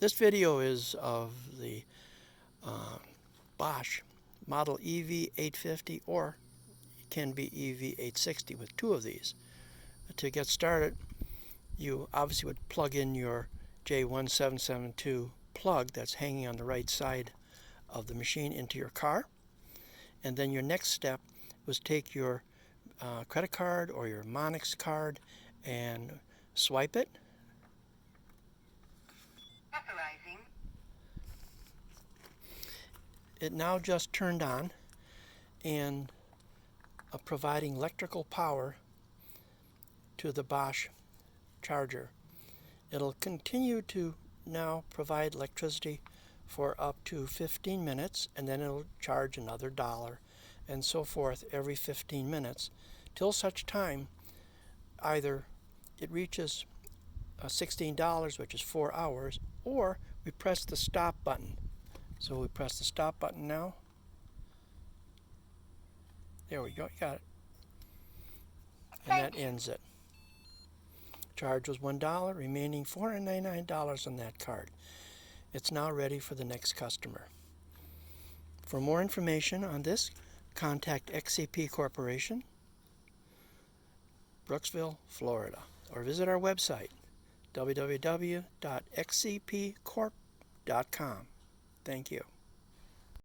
This video is of the Bosch model EV850, or it can be EV860 with two of these. To get started, you obviously would plug in your J1772 plug that's hanging on the right side of the machine into your car, and then your next step was take your credit card or your Monix card and swipe it. Authorizing. It now just turned on and providing electrical power to the Bosch charger. It'll continue to now provide electricity for up to 15 minutes, and then it'll charge another $1 and so forth every 15 minutes till such time either it reaches $16, which is 4 hours, or we press the stop button. So we press the stop button now. There we go, you got it. And that ends it. Charge was $1, remaining $499 on that card. It's now ready for the next customer. For more information on this, contact XCP Corporation, Brooksville, Florida, or visit our website, www.xcpcorp.com. Thank you.